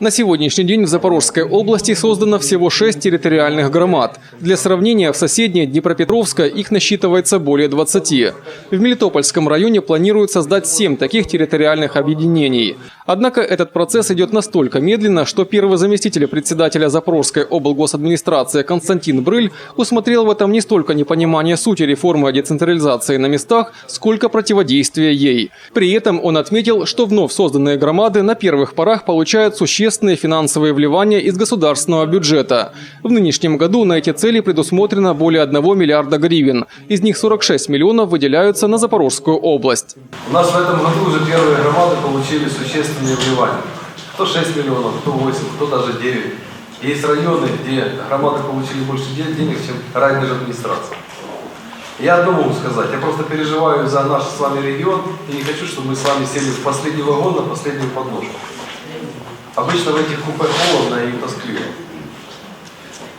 На сегодняшний день в Запорожской области создано всего 6 территориальных громад. Для сравнения, в соседней Днепропетровской их насчитывается более 20. В Мелитопольском районе планируют создать 7 таких территориальных объединений. Однако этот процесс идет настолько медленно, что первый заместитель председателя Запорожской облгосадминистрации Константин Брыль усмотрел в этом не столько непонимание сути реформы децентрализации на местах, сколько противодействие ей. При этом он отметил, что вновь созданные громады на первых порах получают существенные финансовые вливания из государственного бюджета. В нынешнем году на эти цели предусмотрено более 1 миллиарда гривен. Из них 46 миллионов выделяются на Запорожскую область. У нас в этом году уже первые громады получили существенные вливания. Кто 6 миллионов, кто 8, кто даже 9. Есть районы, где громады получили больше денег, чем ранее администрация. Я одно могу сказать, я просто переживаю за наш с вами регион и не хочу, чтобы мы с вами сели в последний вагон на последнюю подножку. Обычно в этих купе холодно и тоскливо.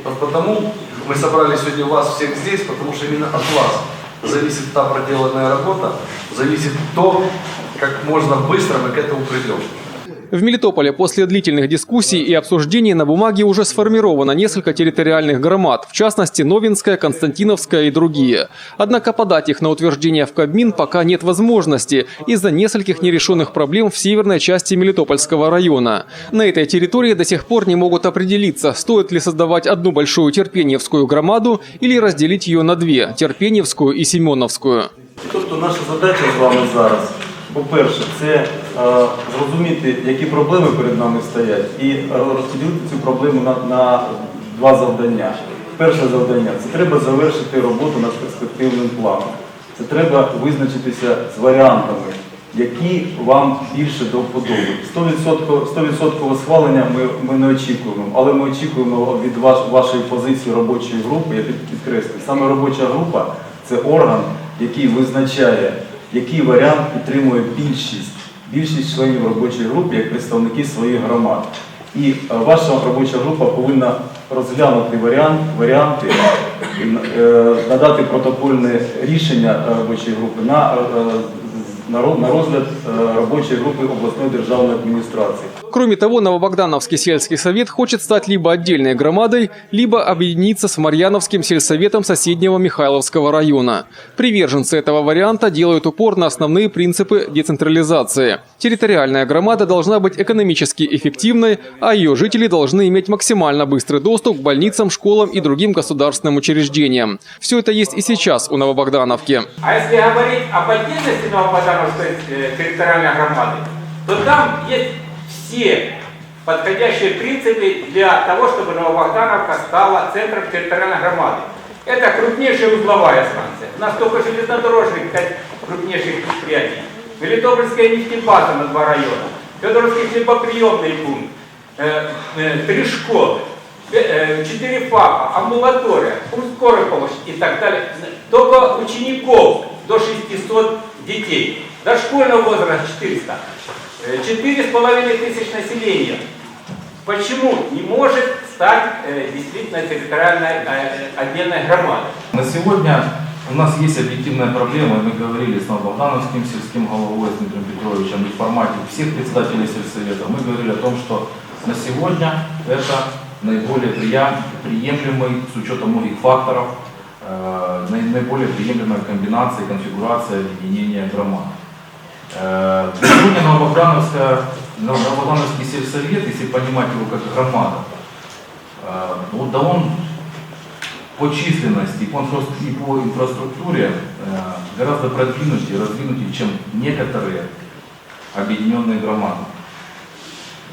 Вот потому мы собрали сегодня вас всех здесь, потому что именно от вас зависит та проделанная работа, зависит то, как можно быстро мы к этому придем. В Мелитополе после длительных дискуссий и обсуждений на бумаге уже сформировано несколько территориальных громад, в частности Новинская, Константиновская и другие. Однако подать их на утверждение в Кабмин пока нет возможности из-за нескольких нерешенных проблем в северной части Мелитопольского района. На этой территории до сих пор не могут определиться, стоит ли создавать одну большую Терпеньевскую громаду или разделить ее на две – Терпеньевскую и Семеновскую. Тобто наша задача з вами зараз, по-перше, це зрозуміти, які проблеми перед нами стоять, і розподілити цю проблему на два завдання. Перше завдання – це треба завершити роботу над перспективним планом. Це треба визначитися з варіантами, які вам більше до вподоби. 100% схвалення ми не очікуємо, але ми очікуємо від вашої позиції робочої групи, я підкреслюю, саме робоча група – це орган, який визначає, який варіант підтримує більшість членів робочої групи як представники своїх громад. І ваша робоча група повинна розглянути варіанти, надати протокольне рішення робочої групи на розгляд рабочей группы областной державной администрации. Кроме того, Новобогдановский сельский совет хочет стать либо отдельной громадой, либо объединиться с Марьяновским сельсоветом соседнего Михайловского района. Приверженцы этого варианта делают упор на основные принципы децентрализации. Территориальная громада должна быть экономически эффективной, а ее жители должны иметь максимально быстрый доступ к больницам, школам и другим государственным учреждениям. Все это есть и сейчас у Новобогдановки. А если говорить об отдельности Новобогдановской территориальной громады, то там есть все подходящие принципы для того, чтобы Новобогдановка стала центром территориальной громады. Это крупнейшая узловая станция. У нас только железнодорожных 5 крупнейших предприятий. Мелитопольская нефтебаза на 2 района. Федоровский хлебоприемный пункт. 3 школы. 4 ФАПа, амбулатория, пункт скорой помощи и так далее. Только учеников до 600 детей. Дошкольного возраста 400. 4,5 тысяч населения. Почему не может стать действительно территориальной отдельной громадой? На сегодня у нас есть объективная проблема, мы говорили с Новобогдановским сельским головой, с Дмитрием Петровичем, и в формате всех председателей сельсовета мы говорили о том, что на сегодня это наиболее приемлемый, с учетом многих факторов, наиболее приемлемая комбинация, конфигурация объединения громад. Сегодня Новобогдановский сельсовет, если понимать его как громада, да он по численности и по инфраструктуре гораздо продвинутее, раздвинутее, чем некоторые объединенные громады.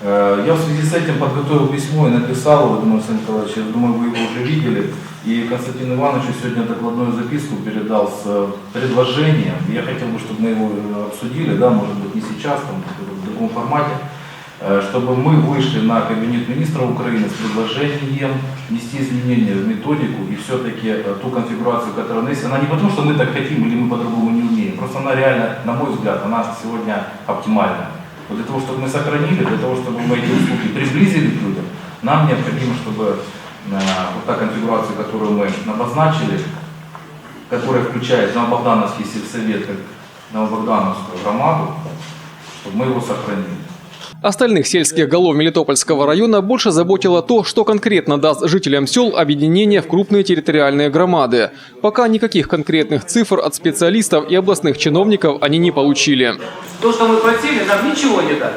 Я в связи с этим подготовил письмо и написал его, думаю, Александр Николаевич, я думаю, вы его уже видели. И Константину Ивановичу сегодня докладную записку передал с предложением. Я хотел бы, чтобы мы его обсудили, да, может быть не сейчас, там, в другом формате, чтобы мы вышли на Кабинет министров Украины с предложением внести изменения в методику и все-таки ту конфигурацию, которая у нас есть, она не потому, что мы так хотим или мы по-другому не умеем, просто она реально, на мой взгляд, она сегодня оптимальна. Вот для того, чтобы мы сохранили, для того, чтобы мы эти услуги приблизили к людям, нам необходимо, чтобы вот та конфигурация, которую мы обозначили, которая включает Новобогдановский сельсовет как Новобогдановскую громаду, чтобы мы его сохранили. Остальных сельских голов Мелитопольского района больше заботило то, что конкретно даст жителям сел объединение в крупные территориальные громады. Пока никаких конкретных цифр от специалистов и областных чиновников они не получили. То, что мы просили, нам ничего не дали.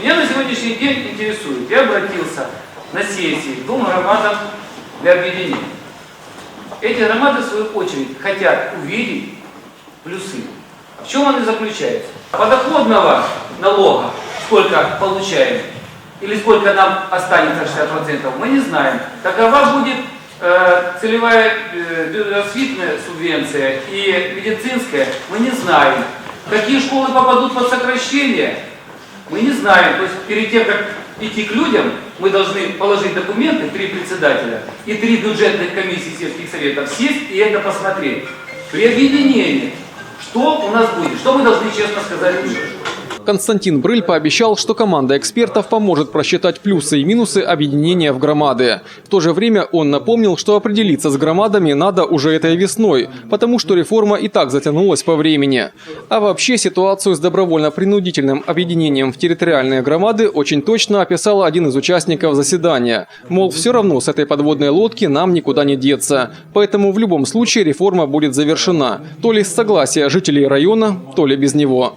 Меня на сегодняшний день интересует. Я обратился на сессии к 2 громадам для объединения. Эти громады, в свою очередь, хотят увидеть плюсы. В чем они заключаются? Подоходного налога сколько получаем, или сколько нам останется 60%, мы не знаем. Какова будет целевая освитная субвенция и медицинская, мы не знаем. Какие школы попадут под сокращение, мы не знаем. То есть перед тем, как идти к людям, мы должны положить документы, 3 председателя и 3 бюджетных комиссии сельских советов, сесть и это посмотреть. При объединении, что у нас будет, что мы должны честно сказать людям. Константин Брыль пообещал, что команда экспертов поможет просчитать плюсы и минусы объединения в громады. В то же время он напомнил, что определиться с громадами надо уже этой весной, потому что реформа и так затянулась по времени. А вообще ситуацию с добровольно-принудительным объединением в территориальные громады очень точно описал один из участников заседания. Мол, все равно с этой подводной лодки нам никуда не деться. Поэтому в любом случае реформа будет завершена. То ли с согласия жителей района, то ли без него.